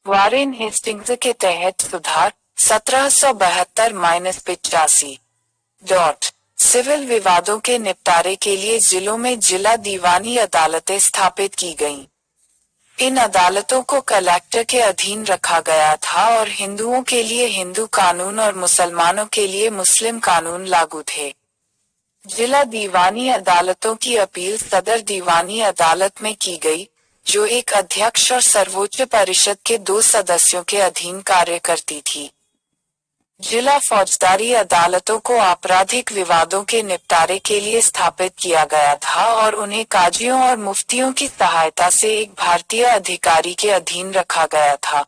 Warren Hastings के तहत सुधार 1772-85। सिविल विवादों के निपटारे के लिए जिलों में जिला दीवानी अदालतें स्थापित की गईं। इन अदालतों को कलेक्टर के अधीन रखा गया था और हिंदुओं के लिए हिंदू कानून और मुसलमानों के लिए मुस्लिम कानून लागू थे। जिला दीवानी अदालतों की अपील सदर दीवानी अदालत में की गई, जो एक अध्यक्ष और सर्वोच्च परिषद के 2 सदस्यों के अधीन कार्य करती थी। जिला फौजदारी अदालतों को आपराधिक विवादों के निपटारे के लिए स्थापित किया गया था और उन्हें काजियों और मुफ्तियों की सहायता से एक भारतीय अधिकारी के अधीन रखा गया था।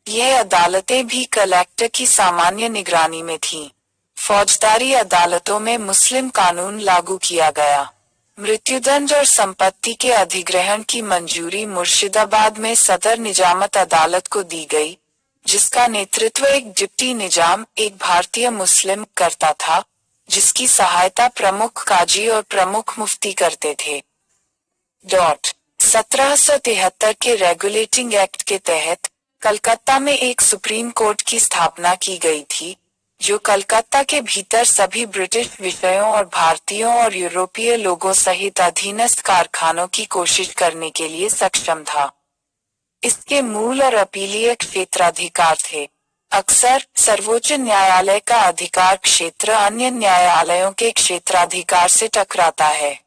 यह अदालतें भी कलेक्टर की सामान्य निगरानी में थीं। फौजदारी अदालतों में मुस्लिम कानून लागू किया गया। मृत्युदंड और संपत्ति के अधिग्रहण की मंजूरी मुर्शिदाबाद में सदर निजामत अदालत को दी गई, जिसका नेतृत्व एक डिप्टी निजाम, एक भारतीय मुस्लिम, करता था, जिसकी सहायता प्रमुख काजी और प्रमुख मुफ्ती करते थे। 1773 के रेगुलेटिंग एक्ट के तहत कलकत्ता में एक सुप्रीम कोर्ट की स्थापना की गई थी, जो कलकत्ता के भीतर सभी ब्रिटिश विषयों और भारतीयों और यूरोपीय लोगों सहित अधीनस्थ कारखानों की कोशिश करने के लिए सक्षम था। इसके मूल और अपीलीय क्षेत्राधिकार थे। अक्सर सर्वोच्च न्यायालय का अधिकार क्षेत्र अन्य न्यायालयों के क्षेत्राधिकार से टकराता है।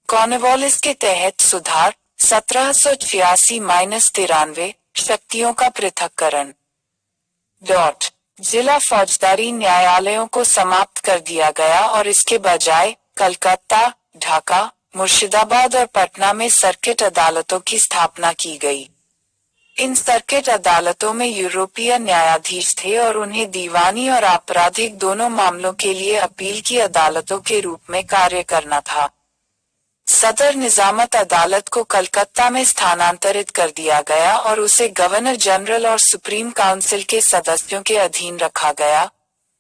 कॉर्नवालिस के तहत सुधार 1786-93 शक्तियों का पृथक्करण। जिला फौजदारी न्यायालयों को समाप्त कर दिया गया और इसके बजाय कलकत्ता, ढाका, मुर्शिदाबाद और पटना में सर्किट अदालतों की स्थापना की गई। इन सर्किट अदालतों में यूरोपीय न्यायाधीश थे और उन्हें दीवानी और आपराधिक दोनों मामलों के लिए अपील की अदालतों के रूप में कार्य करना था। सदर निजामत अदालत को कलकत्ता में स्थानांतरित कर दिया गया और उसे गवर्नर जनरल और सुप्रीम काउंसिल के सदस्यों के अधीन रखा गया,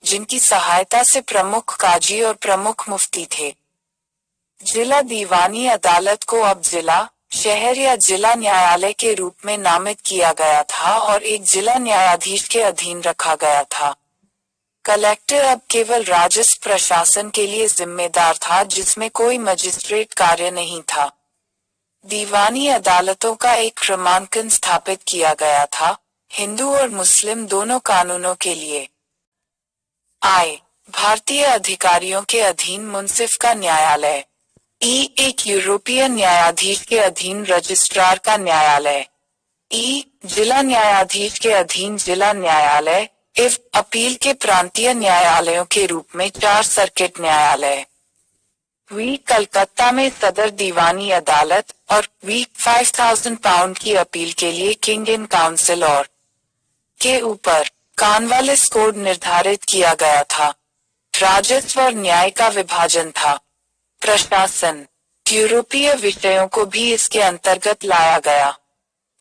जिनकी सहायता से प्रमुख काजी और प्रमुख मुफ्ती थे। जिला दीवानी अदालत को अब जिला, शहर या जिला न्यायालय के रूप में नामित किया गया था और एक जिला न्यायाधीश के अधीन रखा गया था। कलेक्टर अब केवल राजस्व प्रशासन के लिए जिम्मेदार था, जिसमें कोई मजिस्ट्रेट कार्य नहीं था। दीवानी अदालतों का एक क्रमांकन स्थापित किया गया था, हिंदू और मुस्लिम दोनों कानूनों के लिए। भारतीय अधिकारियों के अधीन मुंसिफ का न्यायालय। एक यूरोपीय न्यायाधीश के अधीन रजिस्ट्रार का न्यायालय। जिला न्यायाधीश के अधीन जिला न्यायालय। अपील के प्रांतीय न्यायालयों के रूप में 4 सर्किट न्यायालय। कलकत्ता में सदर दीवानी अदालत और 5000 पाउंड की अपील के लिए किंग इन काउंसिल और के ऊपर कॉर्नवालिस कोड निर्धारित किया गया था। राजस्व और न्याय का विभाजन था। प्रशासन, यूरोपीय विषयों को भी इसके अंतर्गत लाया गया।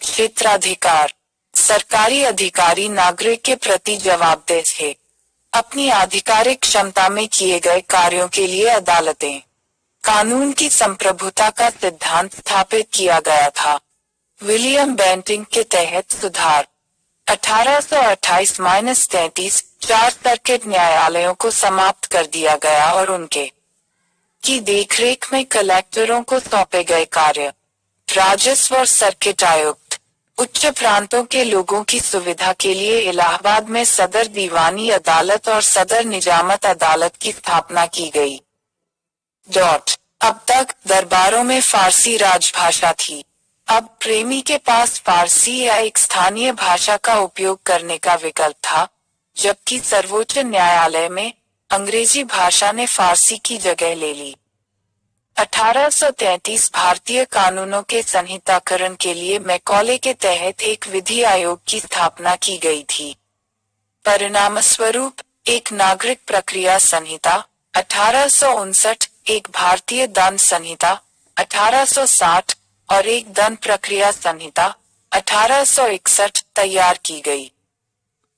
क्षेत्राधिकार, सरकारी अधिकारी नागरिक के प्रति जवाबदेह थे। अपनी आधिकारिक क्षमता में किए गए कार्यों के लिए अदालतें। कानून की संप्रभुता का सिद्धांत स्थापित किया गया था। विलियम बेंटिंग के तहत सुधार 1828-33 4 सर्किट न्यायालयों को समाप्त कर दिया गया और उनके की देखरेख में कलेक्टरों को सौंपे गए कार्य। राजस्व और सर्किट आयुक्त, उच्च प्रांतों के लोगों की सुविधा के लिए इलाहाबाद में सदर दीवानी अदालत और सदर निजामत अदालत की स्थापना की गई। अब तक दरबारों में फारसी राजभाषा थी। अब प्रेमी के पास फारसी या एक स्थानीय भाषा का उपयोग करने का विकल्प था, जबकि सर्वोच्च न्यायालय में अंग्रेजी भाषा ने फारसी की जगह ले ली। 1833 भारतीय कानूनों के संहिताकरण के लिए मैकॉले के तहत एक विधि आयोग की स्थापना की गई थी। परिणामस्वरूप एक नागरिक प्रक्रिया संहिता 1859, एक भारतीय दंड संहिता 1860 और एक दंड प्रक्रिया संहिता 1861 तैयार की गई।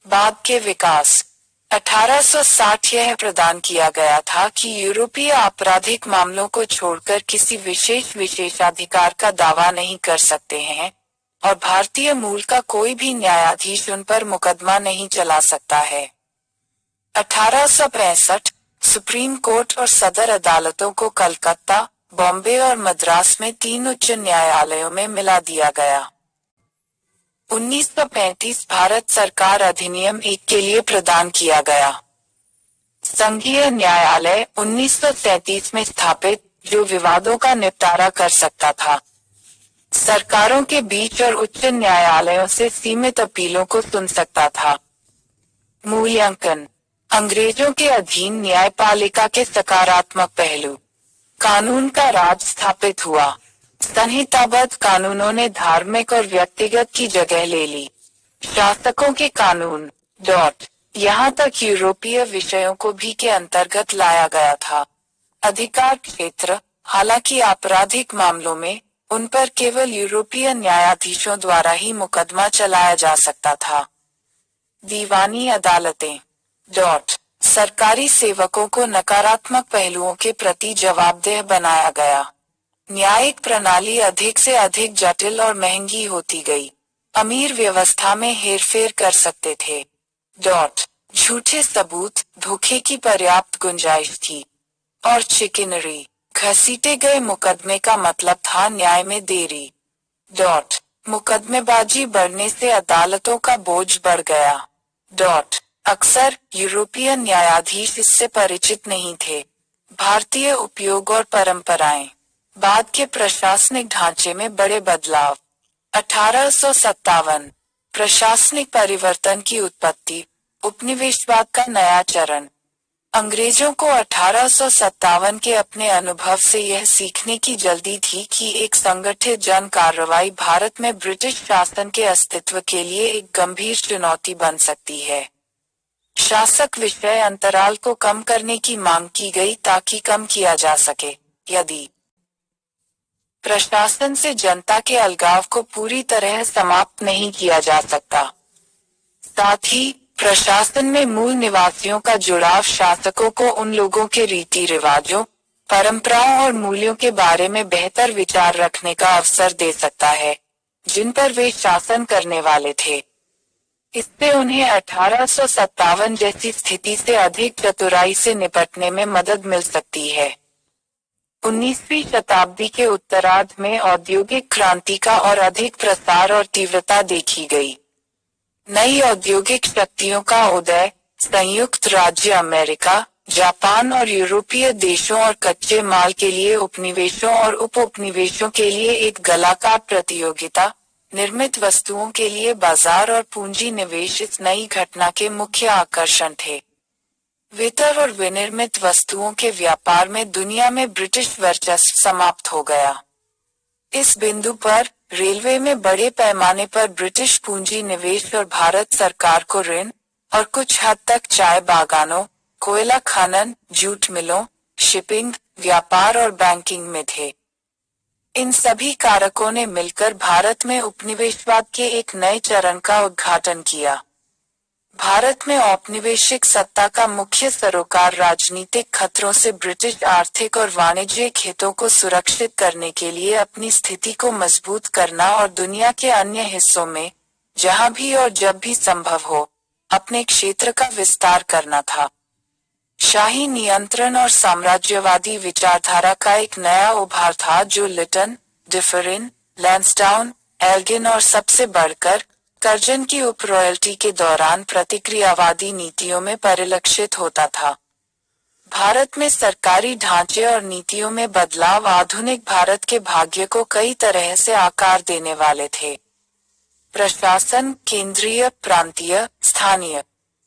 बाद के विकास 1860 यह प्रदान किया गया था कि यूरोपीय आपराधिक मामलों को छोड़कर किसी विशेषाधिकार का दावा नहीं कर सकते हैं, और भारतीय मूल का कोई भी न्यायाधीश उन पर मुकदमा नहीं चला सकता है। 1865 सुप्रीम कोर्ट और सदर अदालतों को कलकत्ता, बॉम्बे और मद्रास में 3 उच्च न्यायालयों में मिला दिया गया। 1935 भारत सरकार अधिनियम 1 के लिए प्रदान किया गया। संघीय न्यायालय 1937 में स्थापित, जो विवादों का निपटारा कर सकता था। सरकारों के बीच और उच्च न्यायालयों से सीमित अपीलों को सुन सकता था। मूल्यांकन, अंग्रेजों के अधीन न्यायपालिका के सकारात्मक पहलू। कानून का राज स्थापित हुआ। संहिताबद्ध कानूनों ने धार्मिक और व्यक्तिगत की जगह ले ली। शासकों के कानून यहाँ तक यूरोपीय विषयों को भी के अंतर्गत लाया गया था। अधिकार क्षेत्र, हालांकि आपराधिक मामलों में उन पर केवल यूरोपीय न्यायाधीशों द्वारा ही मुकदमा चलाया जा सकता था। दीवानी अदालतें सरकारी सेवकों को नकारात्मक पहलुओं के प्रति जवाबदेह बनाया गया। न्यायिक प्रणाली अधिक से अधिक जटिल और महंगी होती गई। अमीर व्यवस्था में हेरफेर कर सकते थे। झूठे सबूत, धोखे की पर्याप्त गुंजाइश थी। और चिकनरी, घसीटे गए मुकदमे का मतलब था न्याय में देरी। मुकदमेबाजी बढ़ने से अदालतों का बोझ बढ़ गया। अक्सर यूरोपीय न्यायाधीश इससे परिचित नहीं थे। भारतीय उपयोग और परंपराएं, बाद के प्रशासनिक ढांचे में बड़े बदलाव। 1857 प्रशासनिक परिवर्तन की उत्पत्ति, उपनिवेशवाद का नया चरण। अंग्रेजों को 1857 के अपने अनुभव से यह सीखने की जल्दी थी कि एक संगठित जन कार्रवाई भारत में ब्रिटिश शासन के अस्तित्व के लिए एक गंभीर चुनौती बन सकती है। शासक विषय अंतराल को कम करने की मांग की गई ताकि कम किया जा सके। यदि प्रशासन से जनता के अलगाव को पूरी तरह समाप्त नहीं किया जा सकता, साथ ही प्रशासन में मूल निवासियों का जुड़ाव शासकों को उन लोगों के रीति रिवाजों, परंपराओं और मूल्यों के बारे में बेहतर विचार रखने का अवसर दे सकता है, जिन पर वे शासन करने वाले थे। इससे उन्हें 1857 जैसी स्थिति से अधिक चतुराई से निपटने में मदद मिल सकती है। 19वीं शताब्दी के उत्तरार्ध में औद्योगिक क्रांति का और अधिक प्रसार और तीव्रता देखी गई। नई औद्योगिक शक्तियों का उदय, संयुक्त राज्य अमेरिका, जापान और यूरोपीय देशों और कच्चे माल के लिए उपनिवेशों और उप उपनिवेशों के लिए एक गलाकार प्रतियोगिता, निर्मित वस्तुओं के लिए बाजार और पूंजी निवेश इस नई घटना के मुख्य आकर्षण थे। वितर और विनिर्मित वस्तुओं के व्यापार में दुनिया में ब्रिटिश वर्चस्व समाप्त हो गया। इस बिंदु पर रेलवे में बड़े पैमाने पर ब्रिटिश पूंजी निवेश और भारत सरकार को ऋण, और कुछ हद तक चाय बागानों, कोयला खनन, जूट मिलों, शिपिंग, व्यापार और बैंकिंग में थे। इन सभी कारकों ने मिलकर भारत में उपनिवेशवाद के एक नए चरण का उद्घाटन किया। भारत में औपनिवेशिक सत्ता का मुख्य सरोकार राजनीतिक खतरों से ब्रिटिश आर्थिक और वाणिज्यिक हितों को सुरक्षित करने के लिए अपनी स्थिति को मजबूत करना और दुनिया के अन्य हिस्सों में, जहां भी और जब भी संभव हो, अपने क्षेत्र का विस्तार करना था। शाही नियंत्रण और साम्राज्यवादी विचारधारा का एक नया उभार था जो लिटन, डिफरिन, लैंसडाउन, एल्गिन और सबसे बढ़कर कर्जन की उप रॉयल्टी के दौरान प्रतिक्रियावादी नीतियों में परिलक्षित होता था। भारत में सरकारी ढांचे और नीतियों में बदलाव आधुनिक भारत के भाग्य को कई तरह से आकार देने वाले थे। प्रशासन, केंद्रीय, प्रांतीय, स्थानीय।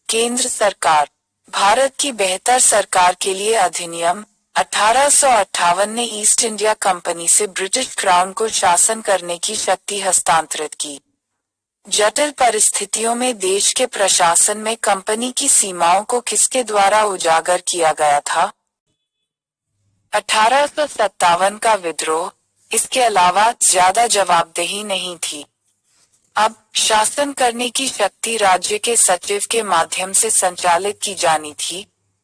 केंद्र सरकार, भारत की बेहतर सरकार के लिए अधिनियम 1858 ने ईस्ट इंडिया कंपनी से ब्रिटिश क्राउन को शासन करने की शक्ति हस्तांतरित की। जटिल परिस्थितियों में देश के प्रशासन में कंपनी की सीमाओं को किसके द्वारा उजागर किया गया था? 1857 का विद्रोह। इसके अलावा ज्यादा जवाबदेही नहीं थी। अब शासन करने की शक्ति राज्य के सचिव के माध्यम से संचालित की जानी थी।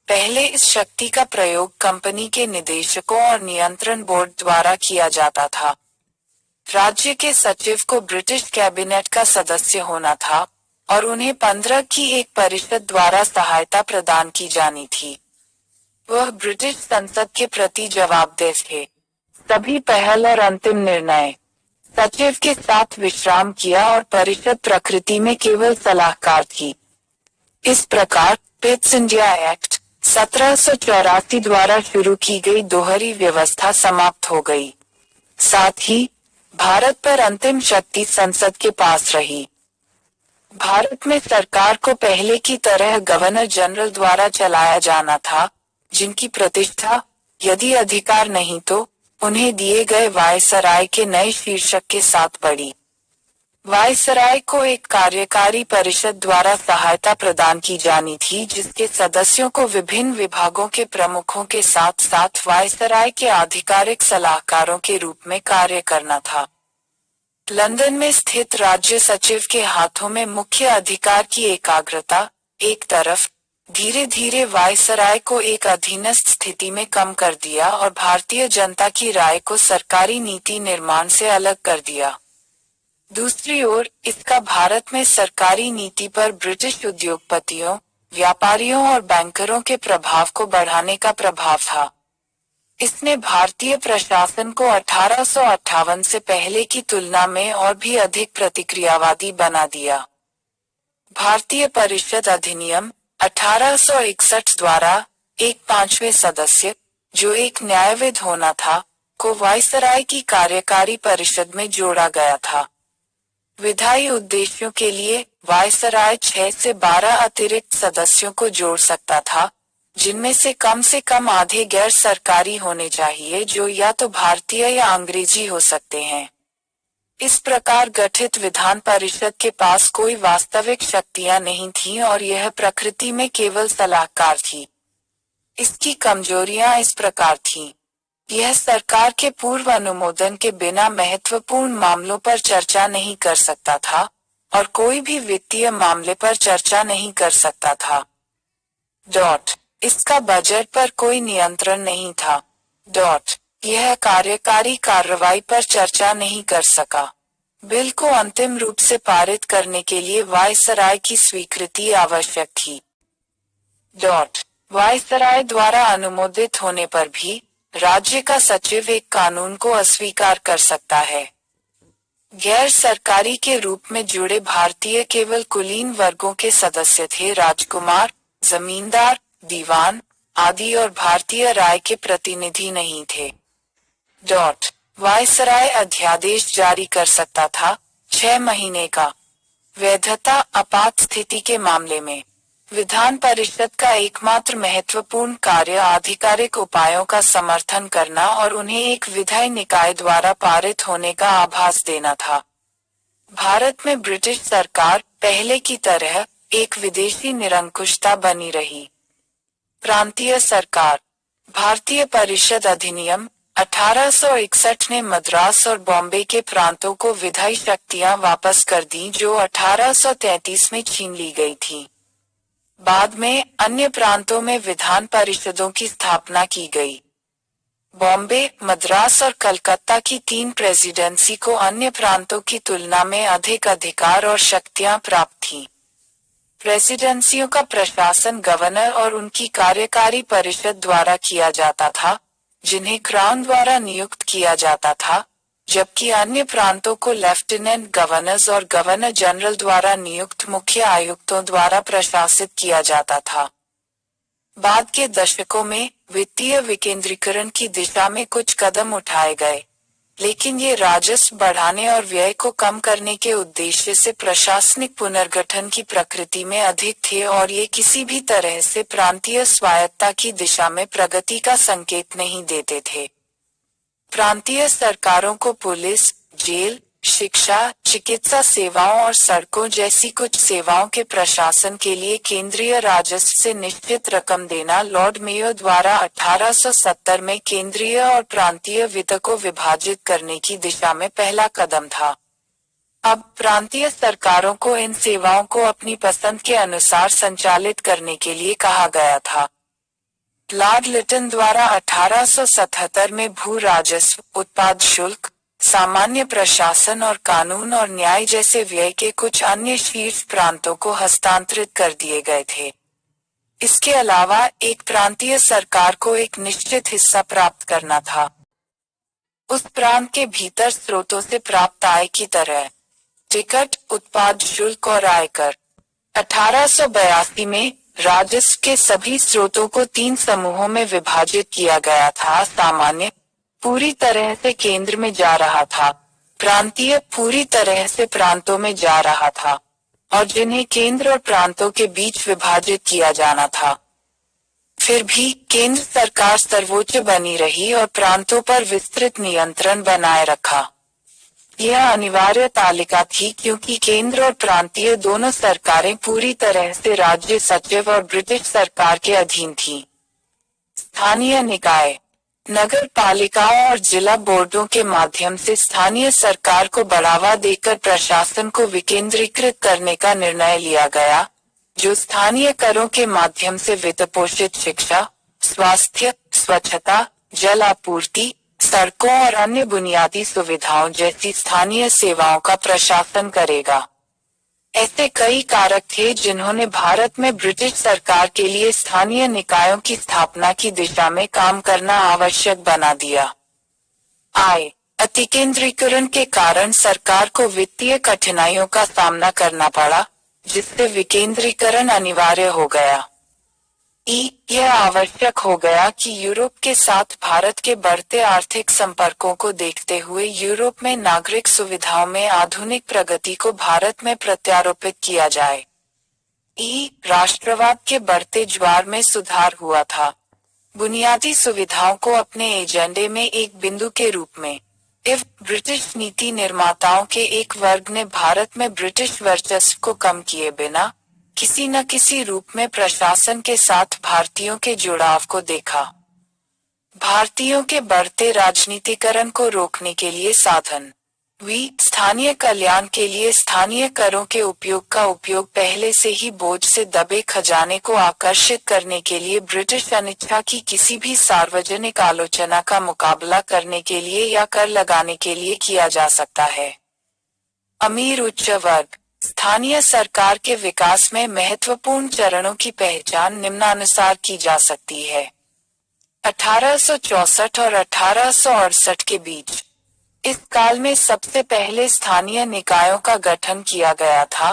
पहले इस शक्ति का प्रयोग कंपनी के निदेशकों और नियंत्रण बोर्ड द्वारा किया जाता था। राज्य के सचिव को ब्रिटिश कैबिनेट का सदस्य होना था और उन्हें 15 की एक परिषद द्वारा सहायता प्रदान की जानी थी। वह ब्रिटिश संसद के प्रति जवाबदेह थे। सभी पहल और अंतिम निर्णय सचिव के साथ विश्राम किया और परिषद प्रकृति में केवल सलाहकार थी। इस प्रकार पिट्स इंडिया एक्ट 1784 द्वारा शुरू की गई दोहरी व्यवस्था समाप्त हो गई। साथ ही भारत पर अंतिम शक्ति संसद के पास रही। भारत में सरकार को पहले की तरह गवर्नर जनरल द्वारा चलाया जाना था, जिनकी प्रतिष्ठा, यदि अधिकार नहीं तो उन्हें दिए गए वायसराय के नए शीर्षक के साथ बढ़ी। वायसराय को एक कार्यकारी परिषद द्वारा सहायता प्रदान की जानी थी, जिसके सदस्यों को विभिन्न विभागों के प्रमुखों के साथ साथ वायसराय के आधिकारिक सलाहकारों के रूप में कार्य करना था। लंदन में स्थित राज्य सचिव के हाथों में मुख्य अधिकार की एकाग्रता, एक तरफ, धीरे धीरे वायसराय को एक अधीनस्थ स्थिति में कम कर दिया और भारतीय जनता की राय को सरकारी नीति निर्माण से अलग कर दिया। दूसरी ओर, इसका भारत में सरकारी नीति पर ब्रिटिश उद्योगपतियों, व्यापारियों और बैंकरों के प्रभाव को बढ़ाने का प्रभाव था। इसने भारतीय प्रशासन को 1858 से पहले की तुलना में और भी अधिक प्रतिक्रियावादी बना दिया। भारतीय परिषद अधिनियम 1861 द्वारा एक पांचवें सदस्य, जो एक न्यायविद होना था, को वायसराय की कार्यकारी परिषद में जोड़ा गया था। विधायी उद्देश्यों के लिए वायसराय 6 से 12 अतिरिक्त सदस्यों को जोड़ सकता था, जिनमें से कम आधे गैर सरकारी होने चाहिए, जो या तो भारतीय या अंग्रेजी हो सकते हैं। इस प्रकार गठित विधान परिषद के पास कोई वास्तविक शक्तियां नहीं थीं और यह प्रकृति में केवल सलाहकार थी। इसकी कमजोरियां इस प्रकार थीं। यह सरकार के पूर्व अनुमोदन के बिना महत्वपूर्ण मामलों पर चर्चा नहीं कर सकता था और कोई भी वित्तीय मामले पर चर्चा नहीं कर सकता था। इसका बजट पर कोई नियंत्रण नहीं था। यह कार्यकारी कार्रवाई पर चर्चा नहीं कर सका। बिल को अंतिम रूप से पारित करने के लिए वायसराय की स्वीकृति आवश्यक थी। वायसराय द्वारा अनुमोदित होने पर भी राज्य का सचिव एक कानून को अस्वीकार कर सकता है। गैर सरकारी के रूप में जुड़े भारतीय केवल कुलीन वर्गों के सदस्य थे। राजकुमार, जमींदार, दीवान आदि और भारतीय राय के प्रतिनिधि नहीं थे। वायसराय अध्यादेश जारी कर सकता था, 6 महीने का। वैधता आपात स्थिति के मामले में विधान परिषद का एकमात्र महत्वपूर्ण कार्य आधिकारिक उपायों का समर्थन करना और उन्हें एक विधायी निकाय द्वारा पारित होने का आभास देना था। भारत में ब्रिटिश सरकार पहले की तरह एक विदेशी निरंकुशता बनी रही। प्रांतीय सरकार। भारतीय परिषद अधिनियम 1861 ने मद्रास और बॉम्बे के प्रांतों को विधायी शक्तियां वापस कर दी, जो 1833 में छीन ली गई थी। बाद में अन्य प्रांतों में विधान परिषदों की स्थापना की गई। बॉम्बे, मद्रास और कलकत्ता की 3 प्रेसिडेंसी को अन्य प्रांतों की तुलना में अधिक अधिकार और शक्तियां प्राप्त थीं। प्रेसिडेंसियों का प्रशासन गवर्नर और उनकी कार्यकारी परिषद द्वारा किया जाता था, जिन्हें क्राउन द्वारा नियुक्त किया जाता था, जबकि अन्य प्रांतों को लेफ्टिनेंट गवर्नर्स और गवर्नर जनरल द्वारा नियुक्त मुख्य आयुक्तों द्वारा प्रशासित किया जाता था। बाद के दशकों में वित्तीय विकेंद्रीकरण की दिशा में कुछ कदम उठाए गए, लेकिन ये राजस्व बढ़ाने और व्यय को कम करने के उद्देश्य से प्रशासनिक पुनर्गठन की प्रकृति में अधिक थे और ये किसी भी तरह से प्रांतीय स्वायत्तता की दिशा में प्रगति का संकेत नहीं देते थे। प्रांतीय सरकारों को पुलिस, जेल, शिक्षा, चिकित्सा सेवाओं और सड़कों जैसी कुछ सेवाओं के प्रशासन के लिए केंद्रीय राजस्व से निश्चित रकम देना लॉर्ड मेयो द्वारा 1870 में केंद्रीय और प्रांतीय वित्त को विभाजित करने की दिशा में पहला कदम था। अब प्रांतीय सरकारों को इन सेवाओं को अपनी पसंद के अनुसार संचालित करने के लिए कहा गया था। लॉर्ड लिटन द्वारा 1877 में भू राजस्व, उत्पाद शुल्क, सामान्य प्रशासन और कानून और न्याय जैसे व्यय के कुछ अन्य शीर्ष प्रांतों को हस्तांतरित कर दिए गए थे। इसके अलावा एक प्रांतीय सरकार को एक निश्चित हिस्सा प्राप्त करना था, उस प्रांत के भीतर स्रोतों से प्राप्त आय की तरह टिकट, उत्पाद शुल्क और आयकर। 1882 में राजस्व के सभी स्रोतों को 3 समूहों में विभाजित किया गया था। सामान्य पूरी तरह से केंद्र में जा रहा था, प्रांतीय पूरी तरह से प्रांतों में जा रहा था, और जिन्हें केंद्र और प्रांतों के बीच विभाजित किया जाना था। फिर भी केंद्र सरकार सर्वोच्च बनी रही और प्रांतों पर विस्तृत नियंत्रण बनाए रखा। यह अनिवार्य तालिका थी क्योंकि केंद्र और प्रांतीय दोनों सरकारें पूरी तरह से राज्य सचिव और ब्रिटिश सरकार के अधीन थीं। स्थानीय निकाय, नगर पालिकाओं और जिला बोर्डों के माध्यम से स्थानीय सरकार को बढ़ावा देकर प्रशासन को विकेंद्रीकृत करने का निर्णय लिया गया, जो स्थानीय करों के माध्यम से वित्तपोषित शिक्षा, स्वास्थ्य, स्वच्छता, जल आपूर्ति, सड़कों और अन्य बुनियादी सुविधाओं जैसी स्थानीय सेवाओं का प्रशासन करेगा। ऐसे कई कारक थे जिन्होंने भारत में ब्रिटिश सरकार के लिए स्थानीय निकायों की स्थापना की दिशा में काम करना आवश्यक बना दिया। आय अतिकेंद्रीकरण के कारण सरकार को वित्तीय कठिनाइयों का सामना करना पड़ा, जिससे विकेंद्रीकरण अनिवार्य हो गया। यह आवश्यक हो गया कि यूरोप के साथ भारत के बढ़ते आर्थिक संपर्कों को देखते हुए यूरोप में नागरिक सुविधाओं में आधुनिक प्रगति को भारत में प्रत्यारोपित किया जाए। राष्ट्रवाद के बढ़ते ज्वार में सुधार हुआ था। बुनियादी सुविधाओं को अपने एजेंडे में एक बिंदु के रूप में ब्रिटिश नीति निर्माताओं के एक वर्ग ने भारत में ब्रिटिश वर्चस्व को कम किए बिना किसी न किसी रूप में प्रशासन के साथ भारतीयों के जुड़ाव को देखा। भारतीयों के बढ़ते राजनीतिकरण को रोकने के लिए साधन। स्थानीय कल्याण के लिए स्थानीय करों के उपयोग का उपयोग पहले से ही बोझ से दबे खजाने को आकर्षित करने के लिए ब्रिटिश अनिच्छा की किसी भी सार्वजनिक आलोचना का मुकाबला करने के लिए या कर लगाने के लिए किया जा सकता है। अमीर उच्च वर्ग। स्थानीय सरकार के विकास में महत्वपूर्ण चरणों की पहचान निम्नानुसार की जा सकती है। 1864 और 1868 के बीच इस काल में सबसे पहले स्थानीय निकायों का गठन किया गया था,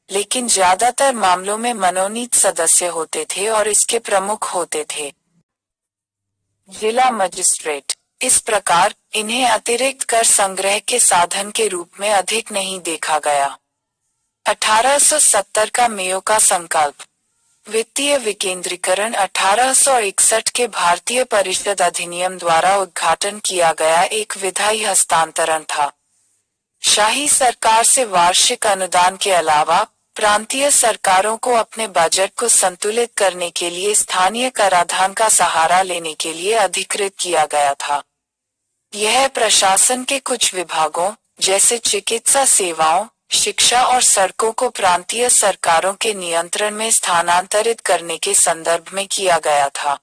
लेकिन ज्यादातर मामलों में मनोनीत सदस्य होते थे और इसके प्रमुख होते थे जिला मजिस्ट्रेट। इस प्रकार इन्हें अतिरिक्त कर संग्रह के साधन के रूप में अधिक नहीं देखा गया। 1870 का मेयो का संकल्प। वित्तीय विकेंद्रीकरण 1861 के भारतीय परिषद अधिनियम द्वारा उद्घाटन किया गया एक विधायी हस्तांतरण था। शाही सरकार से वार्षिक अनुदान के अलावा प्रांतीय सरकारों को अपने बजट को संतुलित करने के लिए स्थानीय कराधान का सहारा लेने के लिए अधिकृत किया गया था। यह प्रशासन के कुछ विभागों जैसे चिकित्सा सेवाओं, शिक्षा और सड़कों को प्रांतीय सरकारों के नियंत्रण में स्थानांतरित करने के संदर्भ में किया गया था।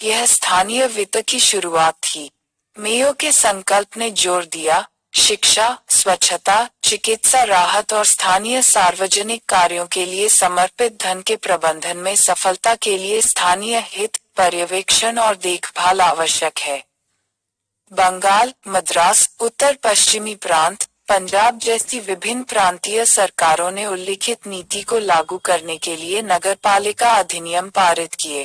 यह स्थानीय वित्त की शुरुआत थी। मेयो के संकल्प ने जोर दिया, शिक्षा, स्वच्छता, चिकित्सा राहत और स्थानीय सार्वजनिक कार्यों के लिए समर्पित धन के प्रबंधन में सफलता के लिए स्थानीय हित, पर्यवेक्षण और देखभाल आवश्यक है। बंगाल, मद्रास, उत्तर पश्चिमी प्रांत, पंजाब जैसी विभिन्न प्रांतीय सरकारों ने उल्लिखित नीति को लागू करने के लिए नगरपालिका अधिनियम पारित किए।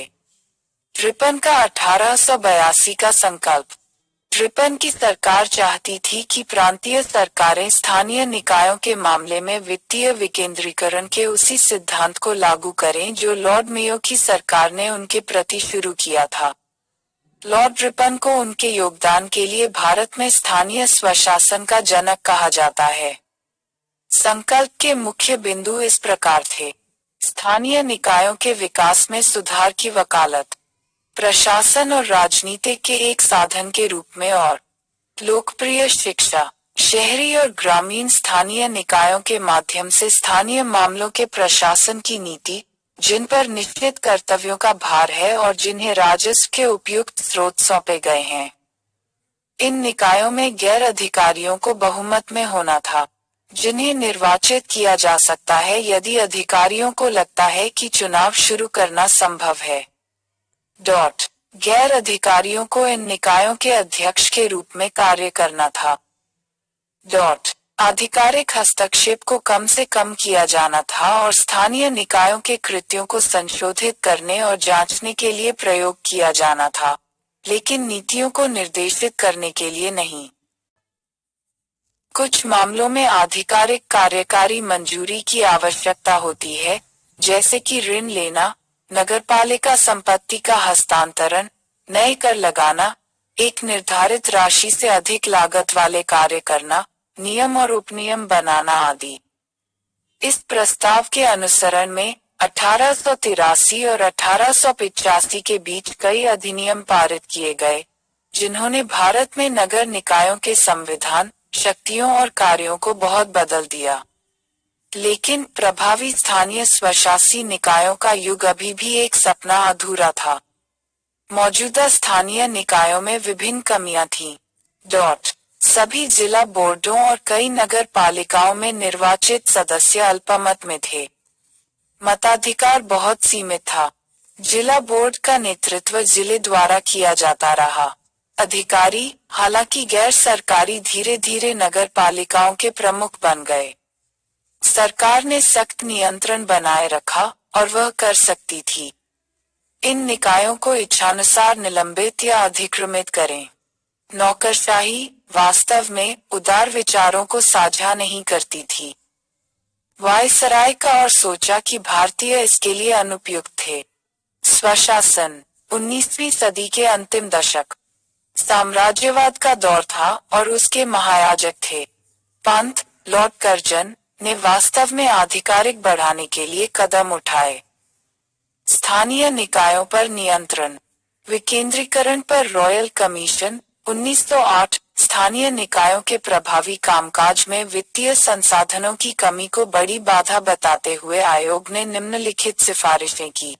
रिपन का 1882 का संकल्प। रिपन की सरकार चाहती थी कि प्रांतीय सरकारें स्थानीय निकायों के मामले में वित्तीय विकेंद्रीकरण के उसी सिद्धांत को लागू करें जो लॉर्ड मेयो की सरकार ने उनके प्रति शुरू किया था। लॉर्ड रिपन को उनके योगदान के लिए भारत में स्थानीय स्वशासन का जनक कहा जाता है। संकल्प के मुख्य बिंदु इस प्रकार थे: स्थानीय निकायों के विकास में सुधार की वकालत, प्रशासन और राजनीति के एक साधन के रूप में, और लोकप्रिय शिक्षा, शहरी और ग्रामीण स्थानीय निकायों के माध्यम से स्थानीय मामलों के प्रशासन की नीति, जिन पर निश्चित कर्तव्यों का भार है और जिन्हें राजस्व के उपयुक्त स्रोत सौंपे गए हैं। इन निकायों में गैर अधिकारियों को बहुमत में होना था, जिन्हें निर्वाचित किया जा सकता है यदि अधिकारियों को लगता है कि चुनाव शुरू करना संभव है। गैर अधिकारियों को इन निकायों के अध्यक्ष के रूप में कार्य करना था। आधिकारिक हस्तक्षेप को कम से कम किया जाना था और स्थानीय निकायों के कृत्यों को संशोधित करने और जांचने के लिए प्रयोग किया जाना था, लेकिन नीतियों को निर्देशित करने के लिए नहीं। कुछ मामलों में आधिकारिक कार्यकारी मंजूरी की आवश्यकता होती है, जैसे कि ऋण लेना, नगरपालिका संपत्ति का हस्तांतरण, नए कर लगाना, एक निर्धारित राशि से अधिक लागत वाले कार्य करना, नियम और उपनियम बनाना आदि। इस प्रस्ताव के अनुसरण में 1883 और 1885 के बीच कई अधिनियम पारित किए गए, जिन्होंने भारत में नगर निकायों के संविधान, शक्तियों और कार्यों को बहुत बदल दिया। लेकिन प्रभावी स्थानीय स्वशासी निकायों का युग अभी भी एक सपना अधूरा था। मौजूदा स्थानीय निकायों में विभिन्न कमियां थीं। सभी जिला बोर्डों और कई नगर पालिकाओं में निर्वाचित सदस्य अल्पमत में थे। मताधिकार बहुत सीमित था। जिला बोर्ड का नेतृत्व जिले द्वारा किया जाता रहा। अधिकारी, हालांकि गैर सरकारी, धीरे धीरे नगर पालिकाओं के प्रमुख बन गए। सरकार ने सख्त नियंत्रण बनाए रखा और वह कर सकती थी। इन निकायों को इच्छानुसार निलंबित या अधिक्रमित करें। नौकरशाही वास्तव में उदार विचारों को साझा नहीं करती थी। वायसराय का और सोचा कि भारतीय इसके लिए अनुपयुक्त थे। स्वशासन 19वीं सदी के अंतिम दशक साम्राज्यवाद का दौर था और उसके महायाजक थे पंत लॉर्ड कर्जन ने वास्तव में आधिकारिक बढ़ाने के लिए कदम उठाए। स्थानीय निकायों पर नियंत्रण, विकेंद्रीकरण पर रॉयल कमीशन 1908 स्थानीय निकायों के प्रभावी कामकाज में वित्तीय संसाधनों की कमी को बड़ी बाधा बताते हुए आयोग ने निम्नलिखित सिफारिशें की।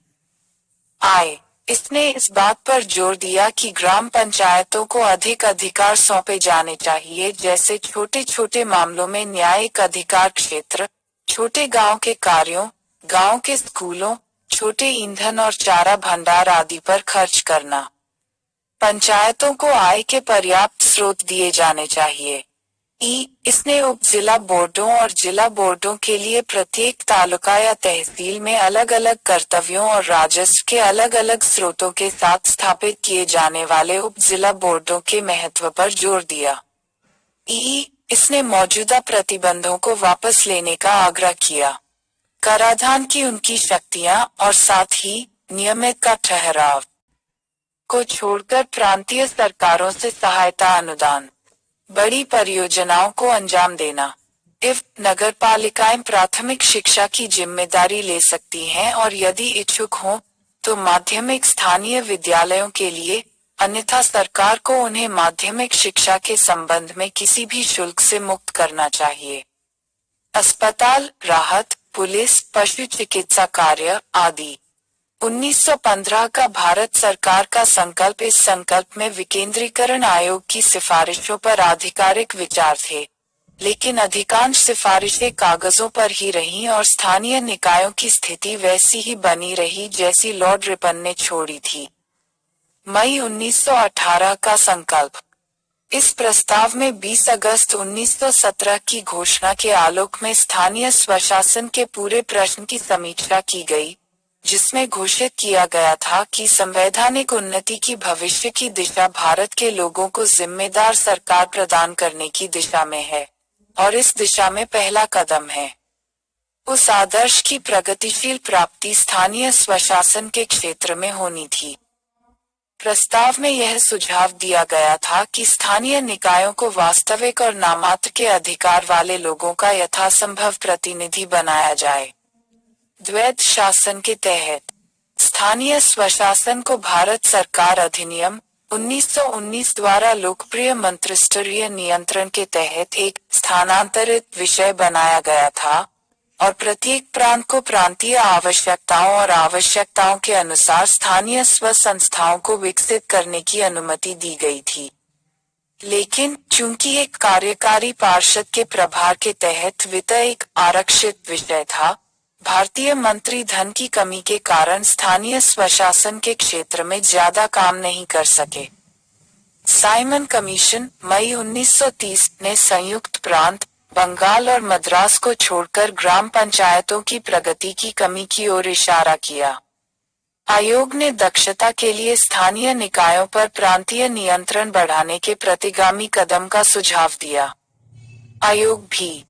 इसने इस बात पर जोर दिया कि ग्राम पंचायतों को अधिक अधिकार सौंपे जाने चाहिए, जैसे छोटे छोटे मामलों में न्यायिक अधिकार क्षेत्र, छोटे गांव के कार्यों, गांव के स्कूलों, छोटे ईंधन और चारा भंडार आदि पर खर्च करना। पंचायतों को आय के पर्याप्त स्रोत दिए जाने चाहिए। इसने उप जिला बोर्डों और जिला बोर्डों के लिए प्रत्येक तालुका या तहसील में अलग अलग कर्तव्यों और राजस्व के अलग अलग स्रोतों के साथ स्थापित किए जाने वाले उप जिला बोर्डों के महत्व पर जोर दिया। इसने मौजूदा प्रतिबंधों को वापस लेने का आग्रह किया। कराधान की उनकी शक्तियां और साथ ही नियमित का ठहराव को छोड़कर प्रांतीय सरकारों से सहायता अनुदान, बड़ी परियोजनाओं को अंजाम देना। नगर पालिकाएं प्राथमिक शिक्षा की जिम्मेदारी ले सकती हैं और यदि इच्छुक हों तो माध्यमिक स्थानीय विद्यालयों के लिए, अन्यथा सरकार को उन्हें माध्यमिक शिक्षा के संबंध में किसी भी शुल्क से मुक्त करना चाहिए। अस्पताल, राहत, पुलिस, पशु चिकित्सा कार्य आदि। 1915 का भारत सरकार का संकल्प। इस संकल्प में विकेंद्रीकरण आयोग की सिफारिशों पर आधिकारिक विचार थे, लेकिन अधिकांश सिफारिशें कागजों पर ही रहीं और स्थानीय निकायों की स्थिति वैसी ही बनी रही जैसी लॉर्ड रिपन ने छोड़ी थी। मई 1918 का संकल्प। इस प्रस्ताव में 20 अगस्त 1917 की घोषणा के आलोक में स्थानीय स्वशासन के पूरे प्रश्न की समीक्षा की गई, जिसमें घोषित किया गया था कि संवैधानिक उन्नति की भविष्य की दिशा भारत के लोगों को जिम्मेदार सरकार प्रदान करने की दिशा में है और इस दिशा में पहला कदम है। उस आदर्श की प्रगतिशील प्राप्ति स्थानीय स्वशासन के क्षेत्र में होनी थी। प्रस्ताव में यह सुझाव दिया गया था कि स्थानीय निकायों को वास्तविक और नामात्र के अधिकार वाले लोगों का यथासंभव प्रतिनिधि बनाया जाए। द्वैध शासन के तहत स्थानीय स्वशासन को भारत सरकार अधिनियम 1919 द्वारा लोकप्रिय मंत्रिस्तरीय नियंत्रण के तहत एक स्थानांतरित विषय बनाया गया था और प्रत्येक प्रांत को प्रांतीय आवश्यकताओं और आवश्यकताओं के अनुसार स्थानीय स्व संस्थाओं को विकसित करने की अनुमति दी गई थी। लेकिन चूंकि एक कार्यकारी पार्षद के प्रभार के तहत वित्त एक आरक्षित विषय था, भारतीय मंत्री धन की कमी के कारण स्थानीय स्वशासन के क्षेत्र में ज्यादा काम नहीं कर सके। साइमन कमीशन मई 1930 ने संयुक्त प्रांत, बंगाल और मद्रास को छोड़कर ग्राम पंचायतों की प्रगति की कमी की ओर इशारा किया। आयोग ने दक्षता के लिए स्थानीय निकायों पर प्रांतीय नियंत्रण बढ़ाने के प्रतिगामी कदम का सुझाव दिया। आयोग भी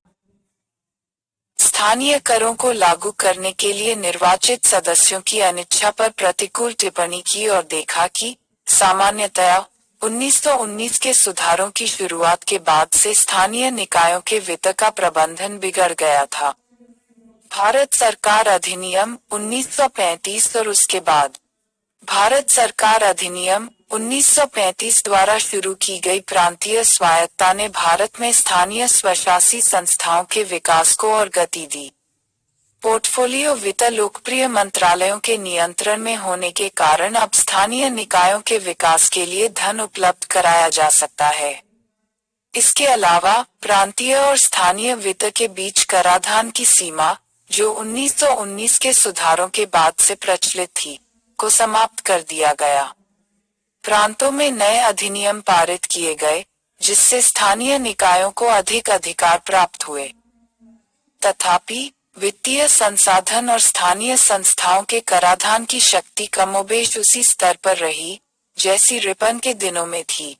स्थानीय करों को लागू करने के लिए निर्वाचित सदस्यों की अनिच्छा पर प्रतिकूल टिप्पणी की और देखा कि सामान्यतया 1919 के सुधारों की शुरुआत के बाद से स्थानीय निकायों के वित्त का प्रबंधन बिगड़ गया था। भारत सरकार अधिनियम 1935 और उसके बाद भारत सरकार अधिनियम 1935 द्वारा शुरू की गई प्रांतीय स्वायत्ता ने भारत में स्थानीय स्वशासी संस्थाओं के विकास को और गति दी। पोर्टफोलियो वित्त लोकप्रिय मंत्रालयों के नियंत्रण में होने के कारण अब स्थानीय निकायों के विकास के लिए धन उपलब्ध कराया जा सकता है। इसके अलावा प्रांतीय और स्थानीय वित्त के बीच कराधान की सीमा, जो 1919 के सुधारों के बाद से प्रचलित थी, को समाप्त कर दिया गया। प्रांतों में नए अधिनियम पारित किए गए, जिससे स्थानीय निकायों को अधिक अधिकार प्राप्त हुए। तथापि वित्तीय संसाधन और स्थानीय संस्थाओं के कराधान की शक्ति कमोबेश उसी स्तर पर रही, जैसी रिपन के दिनों में थी।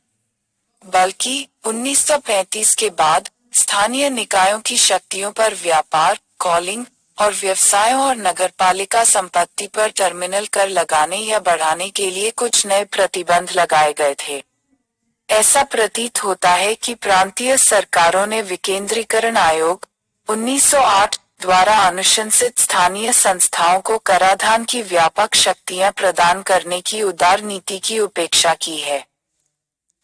बल्कि 1935 के बाद स्थानीय निकायों की शक्तियों पर व्यापार, कॉलिंग और व्यवसायों और नगरपालिका संपत्ति पर टर्मिनल कर लगाने या बढ़ाने के लिए कुछ नए प्रतिबंध लगाए गए थे। ऐसा प्रतीत होता है कि प्रांतीय सरकारों ने विकेंद्रीकरण आयोग 1908 द्वारा अनुशंसित स्थानीय संस्थाओं को कराधान की व्यापक शक्तियां प्रदान करने की उदार नीति की उपेक्षा की है।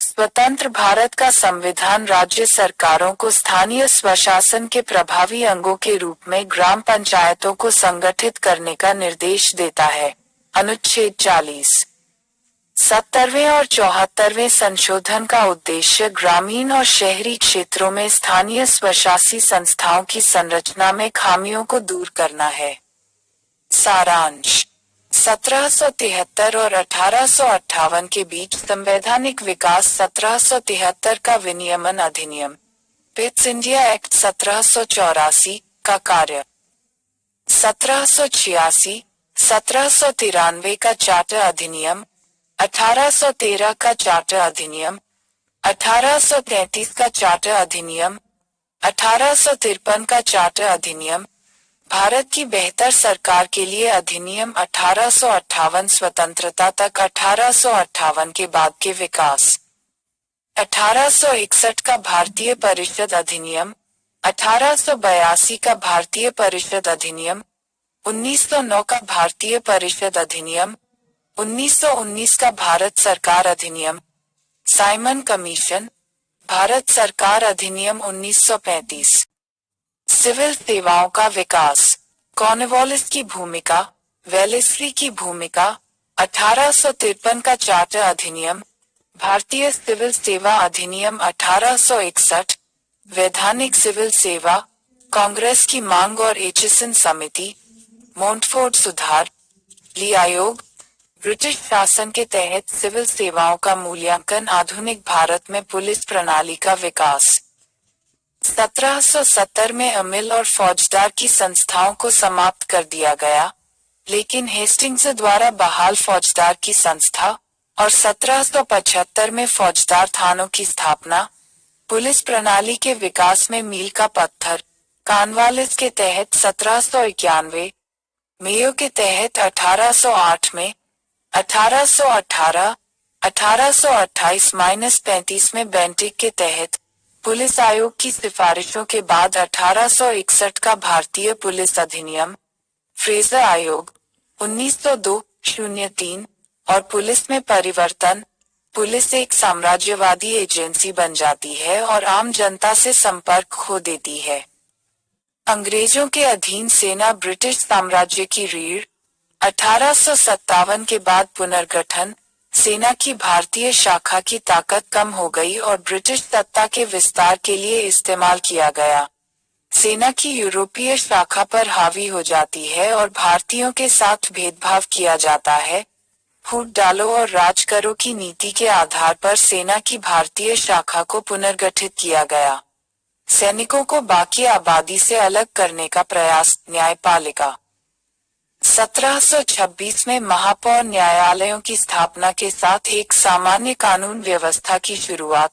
स्वतंत्र भारत का संविधान राज्य सरकारों को स्थानीय स्वशासन के प्रभावी अंगों के रूप में ग्राम पंचायतों को संगठित करने का निर्देश देता है। अनुच्छेद 40। 70वें और 74वें संशोधन का उद्देश्य ग्रामीण और शहरी क्षेत्रों में स्थानीय स्वशासी संस्थाओं की संरचना में खामियों को दूर करना है। सारांश 1773 और 1858 के बीच संवैधानिक विकास 1773 का विनियमन अधिनियम पिट्स इंडिया एक्ट 1784 का कार्य 1786, 1793 का चार्टर अधिनियम, 1813 का चार्टर अधिनियम, 1833 का चार्टर अधिनियम, 1853 का चार्टर अधिनियम, भारत की बेहतर सरकार के लिए अधिनियम 1858 स्वतंत्रता तक 1858 के बाद के विकास 1861 का भारतीय परिषद अधिनियम, 1882 का भारतीय परिषद अधिनियम, 1909 का भारतीय परिषद अधिनियम, 1919 का भारत सरकार अधिनियम, साइमन कमीशन, भारत सरकार अधिनियम 1935। सिविल सेवाओं का विकास, कॉर्नवालिस की भूमिका, वेलेस्ली की भूमिका, 1853 का चार्टर अधिनियम, भारतीय सिविल सेवा अधिनियम 1861, वैधानिक सिविल सेवा, कांग्रेस की मांग और एचिसन समिति, मोंटफोर्ड सुधार, ली आयोग, ब्रिटिश शासन के तहत सिविल सेवाओं का मूल्यांकन, आधुनिक भारत में पुलिस प्रणाली का विकास। 1770 में अमिल और फौजदार की संस्थाओं को समाप्त कर दिया गया, लेकिन हेस्टिंग्स द्वारा बहाल फौजदार की संस्था और 1775 में फौजदार थानों की स्थापना, पुलिस प्रणाली के विकास में मील का पत्थर, कॉर्नवालिस के तहत 1791, मेयो के तहत 1808 में, 1818, 1828-35 में बेंटिक के तहत, पुलिस आयोग की सिफारिशों के बाद 1861 का भारतीय पुलिस अधिनियम, फ्रेजर आयोग 1902-03 और पुलिस में परिवर्तन, पुलिस एक साम्राज्यवादी एजेंसी बन जाती है और आम जनता से संपर्क खो देती है। अंग्रेजों के अधीन सेना ब्रिटिश साम्राज्य की रीढ़, 1857 के बाद पुनर्गठन, सेना की भारतीय शाखा की ताकत कम हो गई और ब्रिटिश सत्ता के विस्तार के लिए इस्तेमाल किया गया। सेना की यूरोपीय शाखा पर हावी हो जाती है और भारतीयों के साथ भेदभाव किया जाता है। फूट डालो और राज करो की नीति के आधार पर सेना की भारतीय शाखा को पुनर्गठित किया गया। सैनिकों को बाकी आबादी से अलग करने का प्रयास। न्यायपालिका 1726 में महापौर न्यायालयों की स्थापना के साथ एक सामान्य कानून व्यवस्था की शुरुआत।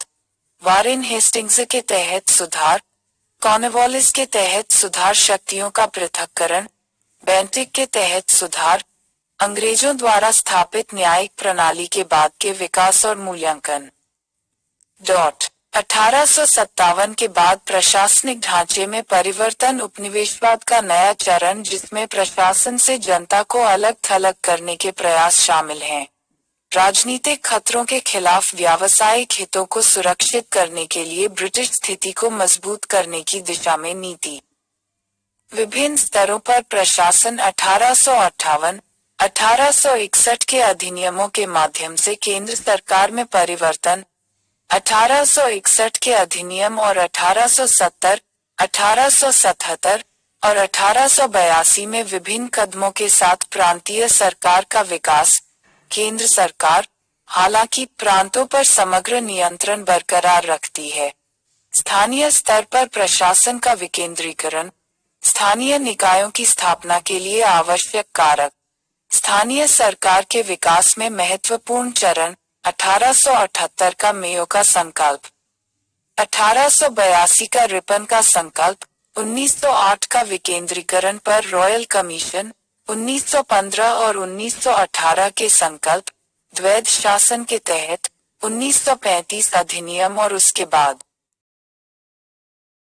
वारेन हेस्टिंग्स के तहत सुधार, कॉर्नवालिस के तहत सुधार शक्तियों का पृथक्करण, बेंटिक के तहत सुधार, अंग्रेजों द्वारा स्थापित न्यायिक प्रणाली के बाद के विकास और मूल्यांकन। 1857 के बाद प्रशासनिक ढांचे में परिवर्तन। उपनिवेशवाद का नया चरण जिसमें प्रशासन से जनता को अलग थलग करने के प्रयास शामिल हैं। राजनीतिक खतरों के खिलाफ व्यावसायिक हितों को सुरक्षित करने के लिए ब्रिटिश स्थिति को मजबूत करने की दिशा में नीति। विभिन्न स्तरों पर प्रशासन 1858, 1861 के अधिनियमों के माध्यम से केंद्र सरकार में परिवर्तन। 1861 के अधिनियम और 1870, 1877 और 1882 में विभिन्न कदमों के साथ प्रांतीय सरकार का विकास। केंद्र सरकार, हालांकि, प्रांतों पर समग्र नियंत्रण बरकरार रखती है। स्थानीय स्तर पर प्रशासन का विकेंद्रीकरण। स्थानीय निकायों की स्थापना के लिए आवश्यक कारक। स्थानीय सरकार के विकास में महत्वपूर्ण चरण। 1878 का मेयो का संकल्प, 1882 का रिपन का संकल्प, 1908 का विकेंद्रीकरण पर रॉयल कमीशन, 1915 और 1918 के संकल्प, द्वैध शासन के तहत, 1935 अधिनियम और उसके बाद